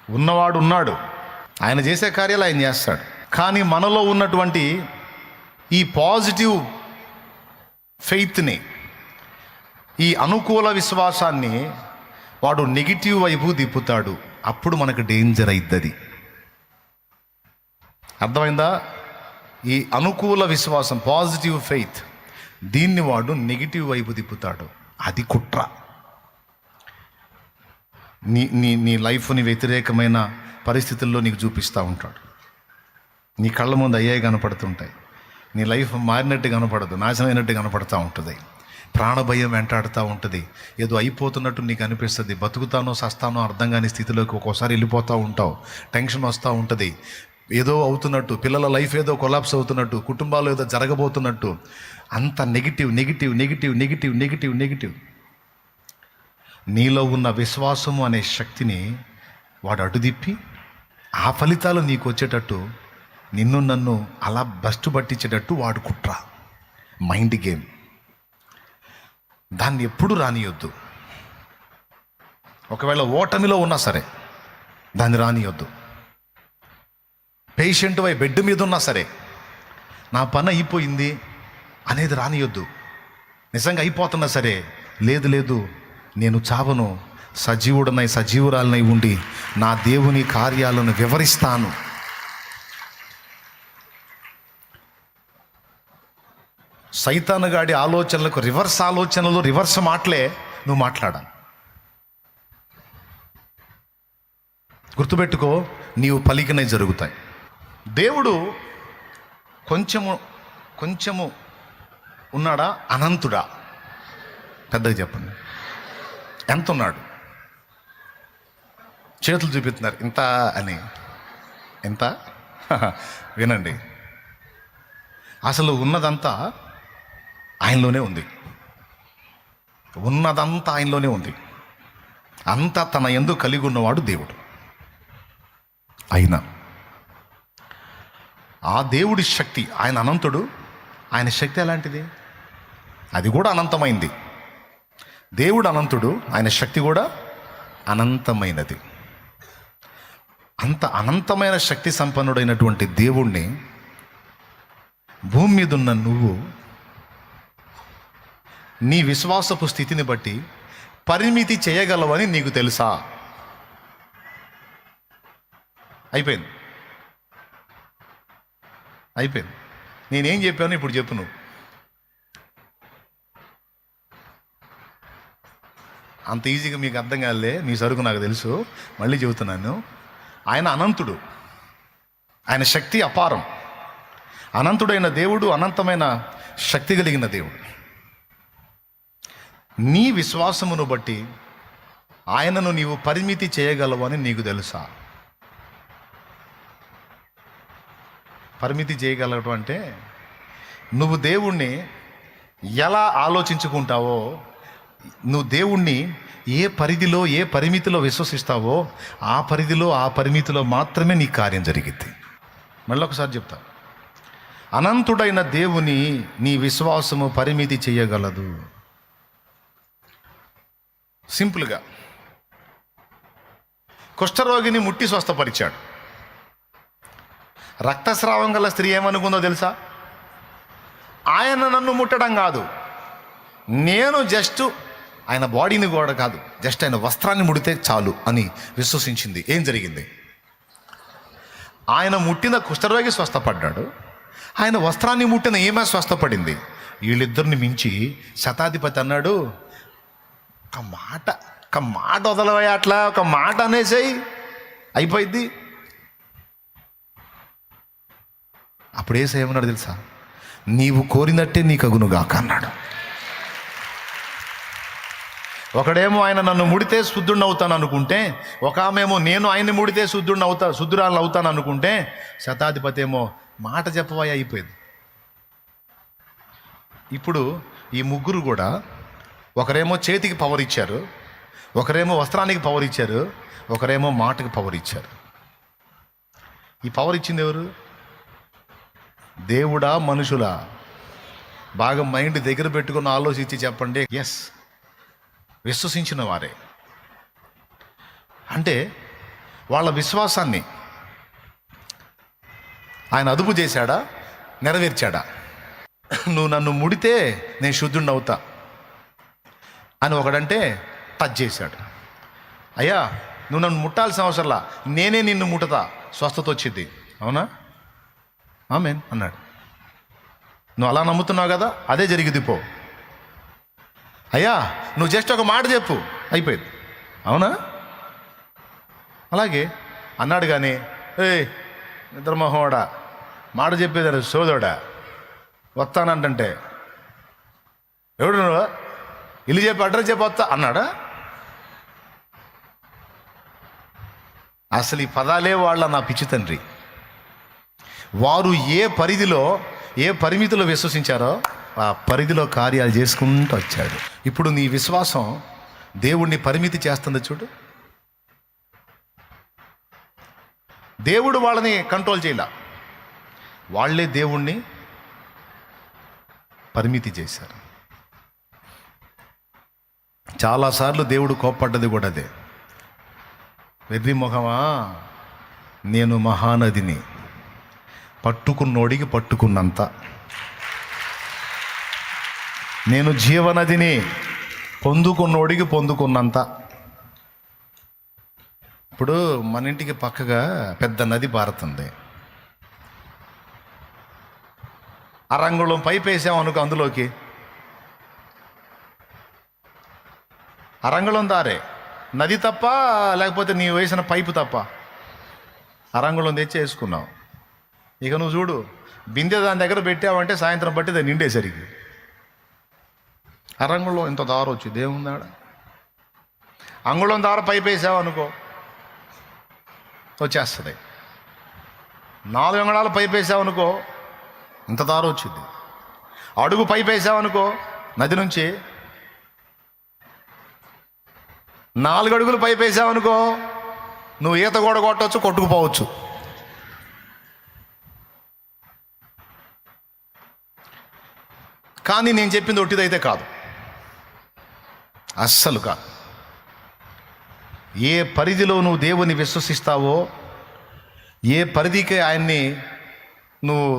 ఉన్నవాడు ఉన్నాడు, ఆయన చేసే కార్యాలు ఆయన చేస్తాడు. కానీ మనలో ఉన్నటువంటి ఈ పాజిటివ్ ఫెయిత్ని, ఈ అనుకూల విశ్వాసాన్ని వాడు నెగిటివ్ వైపు దిప్పుతాడు. అప్పుడు మనకు డేంజర్ అవుతుంది. అర్థమైందా? ఈ అనుకూల విశ్వాసం, పాజిటివ్ ఫెయిత్, దీన్ని వాడు నెగిటివ్ వైపు తిప్పుతాడు. అది కుట్ర. నీ నీ నీ లైఫ్ని వ్యతిరేకమైన పరిస్థితుల్లో నీకు చూపిస్తూ ఉంటాడు. నీ కళ్ళ ముందు అయ్యాయి కనపడుతుంటాయి. నీ లైఫ్ మారినట్టు కనపడదు, నాశనం అయినట్టు కనపడుతూ ఉంటుంది. ప్రాణభయం వెంటాడుతూ ఉంటుంది. ఏదో అయిపోతున్నట్టు నీకు అనిపిస్తుంది. బతుకుతానో సస్తానో అర్థం కాని స్థితిలోకి ఒక్కోసారి వెళ్ళిపోతూ ఉంటావు. టెన్షన్ వస్తూ ఉంటుంది. ఏదో అవుతున్నట్టు, పిల్లల లైఫ్ ఏదో కొలాప్స్ అవుతున్నట్టు, కుటుంబాలు ఏదో జరగబోతున్నట్టు, అంత negative negative negative negative negative negative. నీలో ఉన్న విశ్వాసము అనే శక్తిని వాడు అడ్డుదిప్పి ఆ ఫలితాలు నీకు వచ్చేటట్టు, నిన్ను నన్ను అలా బస్టు పట్టించేటట్టు వాడు కుట్ర, మైండ్ గేమ్. దాన్ని ఎప్పుడు రానియొద్దు. ఒకవేళ ఓటమిలో ఉన్నా సరే దాన్ని రానియొద్దు. పేషెంట్ వై బెడ్ మీద ఉన్నా సరే నా పని అయిపోయింది అనేది రానియొద్దు. నిజంగా అయిపోతున్నా సరే, లేదు లేదు నేను చావను, సజీవుడనై సజీవురాలనై ఉండి నా దేవుని కార్యాలను వివరిస్తాను. సైతానుగాడి ఆలోచనలకు రివర్స్ ఆలోచనలు, రివర్స్ మాటలే నువ్వు మాట్లాడాలి. గుర్తుపెట్టుకో, నీవు పలికినవి జరుగుతాయి. దేవుడు కొంచెము ఉన్నాడా, అనంతుడా? పెద్దగా చెప్పండి. ఎంత ఉన్నాడు? చేతులు చూపిస్తున్నారు ఇంత అని. ఎంత? వినండి, అసలు ఉన్నదంతా ఆయనలోనే ఉంది. ఉన్నదంతా ఆయనలోనే ఉంది. అంతా తన యందు కలిగి ఉన్నవాడు దేవుడు. అయినా ఆ దేవుడి శక్తి, ఆయన అనంతుడు, ఆయన శక్తి ఎలాంటిది? అది కూడా అనంతమైంది. దేవుడు అనంతుడు, ఆయన శక్తి కూడా అనంతమైనది. అంత అనంతమైన శక్తి సంపన్నుడైనటువంటి దేవుణ్ణి భూమి మీద ఉన్న నువ్వు నీ విశ్వాసపు స్థితిని బట్టి పరిమితి చేయగలవని నీకు తెలుసా? అయిపోయింది. నేనేం చెప్పాను ఇప్పుడు చెప్పు నువ్వు. అంత ఈజీగా మీకు అర్థం కాలే, నీ సరుకు నాకు తెలుసు, మళ్ళీ చెబుతున్నాను. ఆయన అనంతుడు, ఆయన శక్తి అపారం. అనంతుడైన దేవుడు, అనంతమైన శక్తి కలిగిన దేవుడు. నీ విశ్వాసమును బట్టి ఆయనను నీవు పరిమితి చేయగలవని నీకు తెలుసా? పరిమితి చేయగలగటం అంటే నువ్వు దేవుణ్ణి ఎలా ఆలోచించుకుంటావో, నువ్వు దేవుణ్ణి ఏ పరిధిలో, ఏ పరిమితిలో విశ్వసిస్తావో ఆ పరిధిలో, ఆ పరిమితిలో మాత్రమే నీ కార్యం జరిగిద్ది. మళ్ళీ ఒకసారి చెప్తా. అనంతుడైన దేవుని నీ విశ్వాసము పరిమితి చేయగలదు. సింపుల్గా, కుష్ఠరోగిని ముట్టి స్వస్థపరిచాడు. రక్తస్రావం గల స్త్రీ ఏమనుకుందో తెలుసా? ఆయన నన్ను ముట్టడం కాదు, నేను జస్ట్ ఆయన బాడీని కూడా కాదు, జస్ట్ ఆయన వస్త్రాన్ని ముడితే చాలు అని విశ్వసించింది. ఏం జరిగింది? ఆయన ముట్టిన కుష్ఠరోగి స్వస్థపడ్డాడు, ఆయన వస్త్రాన్ని ముట్టిన ఈమె స్వస్థపడింది. వీళ్ళిద్దరిని మించి శతాధిపతి అన్నాడు, ఒక మాట వదలవయ్యా, అట్లా ఒక మాట అనేసేయి, అయిపోయింది. అప్పుడు యేసు ఏమన్నాడు తెలుసా? నీవు కోరినట్టే నీకు అగునుగాక అన్నాడు. ఒకడేమో ఆయన నన్ను ముడితే శుద్ధుడిని అవుతాను అనుకుంటే, ఒక ఆమెమో నేను ఆయన్ని ముడితే శుద్ధురాలను అవుతాను అనుకుంటే, శతాధిపతి ఏమో మాట చెప్పవయ్యా, అయిపోయింది. ఇప్పుడు ఈ ముగ్గురు కూడా, ఒకరేమో చేతికి పవర్ ఇచ్చారు, ఒకరేమో వస్త్రానికి పవర్ ఇచ్చారు, ఒకరేమో మాటకి పవర్ ఇచ్చారు. ఈ పవర్ ఇచ్చింది ఎవరు? దేవుడా, మనుషులా? బాగా మైండ్ దగ్గర పెట్టుకుని ఆలోచించి చెప్పండి. ఎస్, విశ్వసించిన వారే. అంటే వాళ్ళ విశ్వాసాన్ని ఆయన అదుపు చేశాడా, నెరవేర్చాడా? నువ్వు నన్ను ముడితే నేను శుద్ధుడిని అవుతా అని ఒకడంటే టచ్ చేశాడు. అయ్యా నువ్వు నన్ను ముట్టాల్సిన అవసరంలా, నేనే నిన్ను ముట్టతా, స్వస్థత వచ్చింది. అవునా? ఆమేన్ అన్నాడు. నువ్వు అలా నమ్ముతున్నావు కదా, అదే జరిగింది. పో అయ్యా నువ్వు జస్ట్ ఒక మాట చెప్పు, అయిపోయింది. అవునా? అలాగే అన్నాడు. కానీ నిద్రమోహోడా, మాట చెప్పేదారు సోదోడా, వస్తానంటే ఎవడు నువ్వు, ఇల్లు చెప్పి అడ్రస్ చెప్పి వస్తా అన్నాడా? అసలు ఈ పదాలే వాళ్ళ నా పిచ్చి తండ్రి. వారు ఏ పరిధిలో, ఏ పరిమితిలో విశ్వసించారో ఆ పరిధిలో కార్యాలు చేసుకుంటూ వచ్చాడు. ఇప్పుడు నీ విశ్వాసం దేవుణ్ణి పరిమితి చేస్తుంది చూడు. దేవుడు వాళ్ళని కంట్రోల్ చేయలే, వాళ్ళే దేవుణ్ణి పరిమితి చేశారు. చాలాసార్లు దేవుడు కోప్పడ్డది కూడా అదే. వెర్రి మొహమా, నేను మహానదిని, పట్టుకున్నోడికి పట్టుకున్నంత, నేను జీవనదిని, పొందుకున్నోడికి పొందుకున్నంత. ఇప్పుడు మన ఇంటికి పక్కగా పెద్ద నది పారుతుంది. అరంగుళం పైపు వేసామనుకో, అందులోకి అరంగుళం దారే, నది తప్ప, లేకపోతే నీ వేసిన పైపు తప్ప. అరంగుళం తెచ్చి వేసుకున్నావు. ఇక నువ్వు చూడు, బిందె దాని దగ్గర పెట్టావంటే సాయంత్రం బట్టి దాన్ని నిండేసరికి అరంగుళం ఇంత దారం వచ్చింది. ఏముందాడ? అంగుళం దార పైపు వేసావు అనుకో, వచ్చేస్తుంది. 4 అంగుళాలు పైపు వేసావనుకో, ఇంత దారం వచ్చింది. అడుగు పైపు వేసావనుకో, నది నుంచి 4 అడుగులు పైపు వేసావనుకో, నువ్వు ఈత కూడా కొట్టవచ్చు, కొట్టుకుపోవచ్చు. కానీ నేను చెప్పింది ఒట్టిదైతే కాదు, అస్సలు కాదు. ఏ పరిధిలో నువ్వు దేవుని విశ్వసిస్తావో, ఏ పరిధికి ఆయన్ని నువ్వు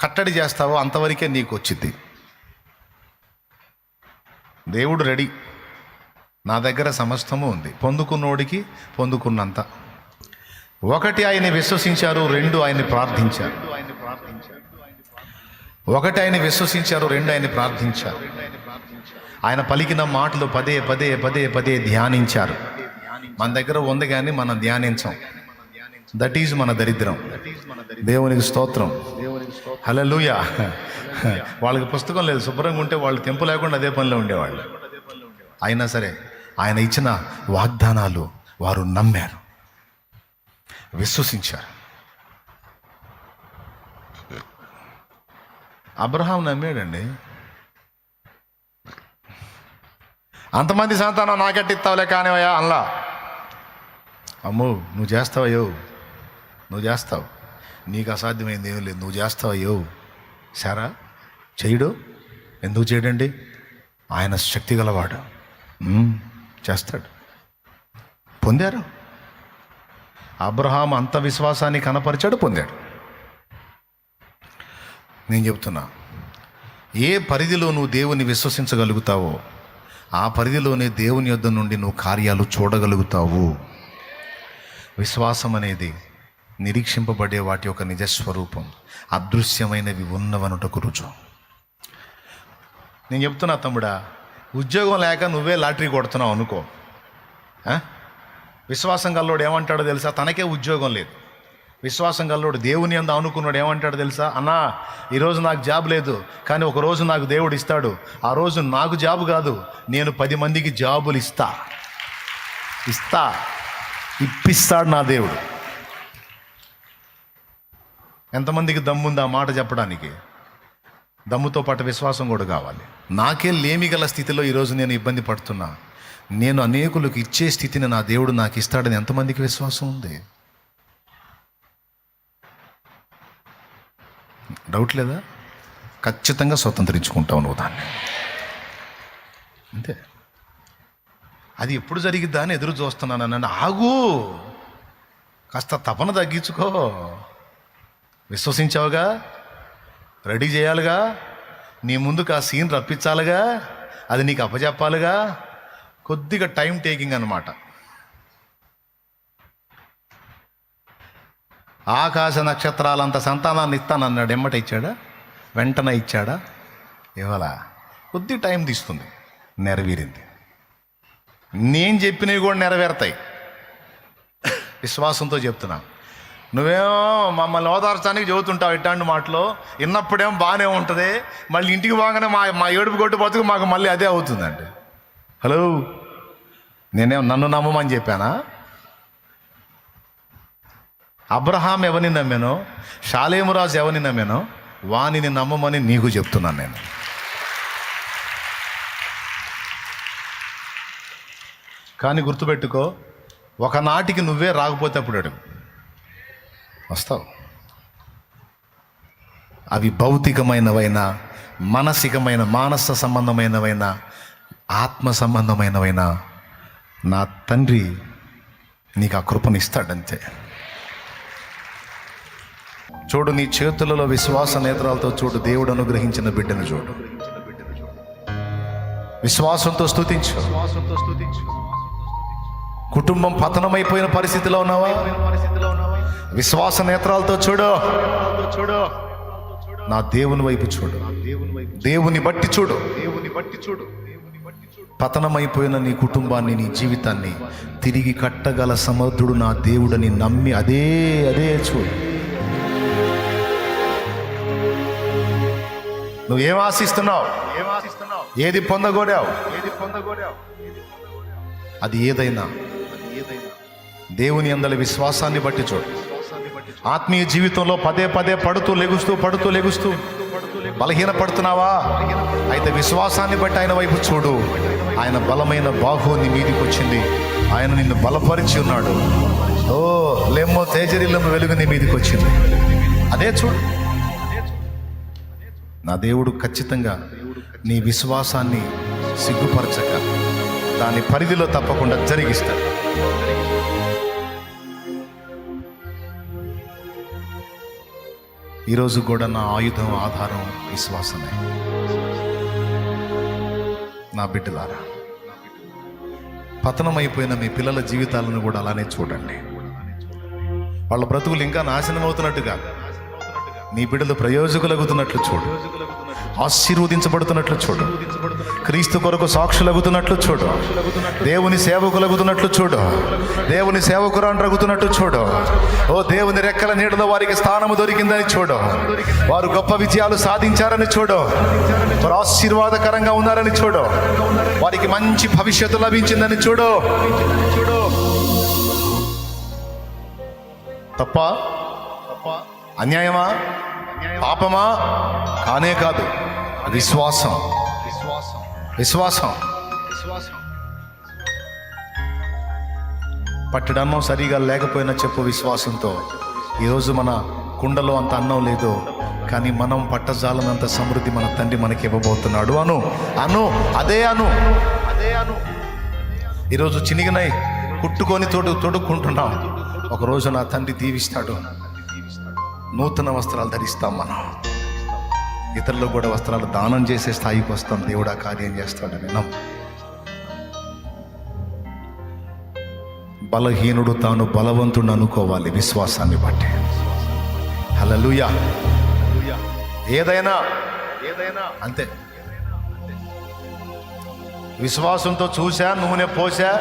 కట్టడి చేస్తావో అంతవరకే నీకు వచ్చింది. దేవుడు రెడీ, నా దగ్గర సమస్తము ఉంది, పొందుకున్నోడికి పొందుకున్నంత. 1 ఆయన్ని విశ్వసించారు, 2 ఆయన్ని ప్రార్థించారు. 1 ఆయన్ని విశ్వసించారు, 2 ఆయన్ని ప్రార్థించారు. ఆయన పలికిన మాటలు పదే పదే పదే పదే ధ్యానించారు. మన దగ్గర ఉంది కానీ మనం ధ్యానించాం. దట్ ఈజ్ మన దరిద్రం. దేవునికి స్తోత్రం, హల్లెలూయా. వాళ్ళకి పుస్తకం లేదు, శుభ్రంగా ఉంటే వాళ్ళు తెంపు లేకుండా అదే పనిలో ఉండేవాళ్ళు. అయినా సరే ఆయన ఇచ్చిన వాగ్దానాలు వారు నమ్మారు, విశ్వసించారు. అబ్రహాం నమ్మాడండి. అంతమంది సంతానం నాకెట్టిస్తావులే కానివయ్యా అల్లా. అమ్మో నువ్వు చేస్తావయ్యో, నువ్వు చేస్తావు, నీకు అసాధ్యమైంది ఏం లేదు, నువ్వు చేస్తావయ్యో. సరా చేయడు, ఎందుకు చేయడండి? ఆయన శక్తి గలవాడు, చేస్తాడు. పొందారు. అబ్రహాం అంత విశ్వాసాన్ని కనపరిచాడు, పొందాడు. నేను చెప్తున్నా, ఏ పరిధిలో నువ్వు దేవుని విశ్వసించగలుగుతావో ఆ పరిధిలోనే దేవుని యొద్ద నుండి నువ్వు కార్యాలు చూడగలుగుతావు. విశ్వాసం అనేది నిరీక్షింపబడే వాటి యొక్క నిజస్వరూపం, అదృశ్యమైనవి ఉన్నవనుటకు రుజువు. నేను చెప్తున్నా తమ్ముడా, ఉద్యోగం లేక నువ్వే లాటరీ కొడుతున్నావు అనుకో, విశ్వాసం గల్లోడు ఏమంటాడో తెలుసా? తనకే ఉద్యోగం లేదు. విశ్వాసం గల్లోడు దేవుని యందు అనుకున్నాడు ఏమంటాడు తెలుసా? అన్నా ఈరోజు నాకు జాబ్ లేదు, కానీ ఒక రోజు నాకు దేవుడు ఇస్తాడు. ఆ రోజు నాకు జాబు కాదు, నేను 10 మందికి జాబులు ఇప్పిస్తాడు నా దేవుడు. ఎంతమందికి దమ్ముంది ఆ మాట చెప్పడానికి? దమ్ముతో పాటు విశ్వాసం కూడా కావాలి. నాకే లేమి గల స్థితిలో ఈరోజు నేను ఇబ్బంది పడుతున్నా, నేను అనేకులకు ఇచ్చే స్థితిని నా దేవుడు నాకు ఇస్తాడని ఎంతమందికి విశ్వాసం ఉంది? డౌట్ లేదా? ఖచ్చితంగా స్వతంత్రించుకుంటావు నువ్వు దాన్ని, అంతే. అది ఎప్పుడు జరిగిద్దా అని ఎదురు చూస్తున్నాను. నన్ను ఆగు, కాస్త తపన తగ్గించుకో. విశ్వసించావుగా, రెడీ చేయాలిగా, నీ ముందుకు ఆ సీన్ రప్పించాలిగా, అది నీకు అప్పచెప్పాలిగా. కొద్దిగా టైం టేకింగ్ అన్నమాట. ఆకాశ నక్షత్రాలంత సంతానాన్ని ఇస్తానన్నాడు, ఎమ్మట ఇచ్చాడా? వెంటనే ఇచ్చాడా? ఇవాళ కొద్ది టైం తీస్తుంది. నెరవేరింది. నేను చెప్పినవి కూడా నెరవేరుతాయి. విశ్వాసంతో చెప్తున్నా. నువ్వేమో మమ్మల్ని ఓదార్చడానికి చెబుతుంటావు ఇట్లాంటి మాటలు, విన్నప్పుడేమో బాగానే ఉంటుంది, మళ్ళీ ఇంటికి పోగానే మా ఏడుపు కొట్టు బతుకు మాకు మళ్ళీ అదే అవుతుందండి. హలో, నేనేమో నన్ను నమ్మమని చెప్పానా? అబ్రహాం ఎవరిని నమ్మానో, షాలేమురాజు ఎవరిని నమ్మానో వానిని నమ్మమని నీకు చెప్తున్నాను నేను. కానీ గుర్తుపెట్టుకో, ఒకనాటికి నువ్వే రాకపోతే అప్పుడు అడుగు, వస్తావు. అవి భౌతికమైనవైనా, మానస సంబంధమైనవైనా, ఆత్మ సంబంధమైనవైనా నా తండ్రి నీకు ఆ కృపనిస్తాడంతే. చూడు, నీ చేతులలో విశ్వాస నేత్రాలతో చూడు, దేవుడు అనుగ్రహించిన బిడ్డను చూడు. విశ్వాసంతో స్తుతించు. కుటుంబం పతనమైపోయిన పరిస్థితిలో ఉన్నావా? విశ్వాస నేత్రాలతో చూడు. నా దేవుని వైపు చూడు. దేవుని బట్టి చూడు. పతనమైపోయిన నీ కుటుంబాన్ని, నీ జీవితాన్ని తిరిగి కట్టగల సమర్థుడు నా దేవుడని నమ్మి అదే చూడు. నువ్వేం ఆశిస్తున్నావు? ఏది పొందగోడావు? అది ఏదైనా దేవుని యందలి విశ్వాసాన్ని బట్టి చూడు. ఆత్మీయ జీవితంలో పదే పడుతూ లెగుస్తూ బలహీన పడుతున్నావా? అయితే విశ్వాసాన్ని బట్టి ఆయన వైపు చూడు. ఆయన బలమైన బాహు నీ మీదికి వచ్చింది. ఆయన నిన్ను బలపరిచి ఉన్నాడు. ఓ లెమ్మో తేజరిల్లము వెలుగు నీ మీదికి వచ్చింది. అదే చూడు. నా దేవుడు ఖచ్చితంగా నీ విశ్వాసాన్ని సిగ్గుపరచక దాని పరిధిలో తప్పకుండా జరిగిస్తాడు. ఈరోజు కూడా నా ఆయుధం, ఆధారం విశ్వాసమే. నా బిడ్డలారా, పతనమైపోయిన మీ పిల్లల జీవితాలను కూడా అలానే చూడండి. వాళ్ళ బ్రతుకులు ఇంకా నాశనం అవుతున్నట్టు కాదు, నీ బిడ్డలు ప్రయోజకులగుతున్నట్లు చూడు. ఆశీర్వదించబడుతున్నట్లు చూడు. క్రీస్తు కొరకు సాక్షులగుతున్నట్లు చూడు. దేవుని సేవకులగుతున్నట్లు చూడు. దేవుని సేవకురాండ్రగుతున్నట్లు చూడు. ఓ దేవుని రెక్కల నీడలో వారికి స్థానము దొరికిందని చూడు. వారు గొప్ప విజయాలు సాధించారని చూడు. వారు ఆశీర్వాదకరంగా ఉన్నారని చూడు. వారికి మంచి భవిష్యత్తు లభించిందని చూడు. తప్ప అన్యాయమా, పాపమా? కానే కాదు. విశ్వాసం. పట్టడన్నం సరిగా లేకపోయినా చెప్పు విశ్వాసంతో. ఈరోజు మన కుండలో అంత అన్నం లేదు, కానీ మనం పట్టజాలనంత సమృద్ధి మన తండ్రి మనకి ఇవ్వబోతున్నాడు. అను అదే అను. ఈరోజు చినిగినై కుట్టుకొని తొడుక్కుంటున్నాం. ఒకరోజు నా తండ్రి దీవిస్తాడు. నూతన వస్త్రాలు ధరిస్తాం. మనం ఇతరులకు కూడా వస్త్రాలు దానం చేసే స్థాయికి వస్తాం. దేవుడు ఆ కార్యం చేస్తాడని బలహీనుడు తాను బలవంతుడు అనుకోవాలి విశ్వాసాన్ని బట్టి. హల్లెలూయా. ఏదైనా అంతే. విశ్వాసంతో చూసా, నూనె పోసా,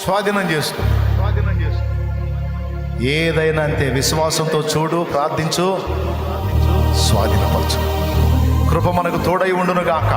స్వాధీనం చేసుకో. ఏదైనా అంతే. విశ్వాసంతో చూడు, ప్రార్థించు, స్వాధీనపరచు. కృప మనకు తోడై ఉండును గాక.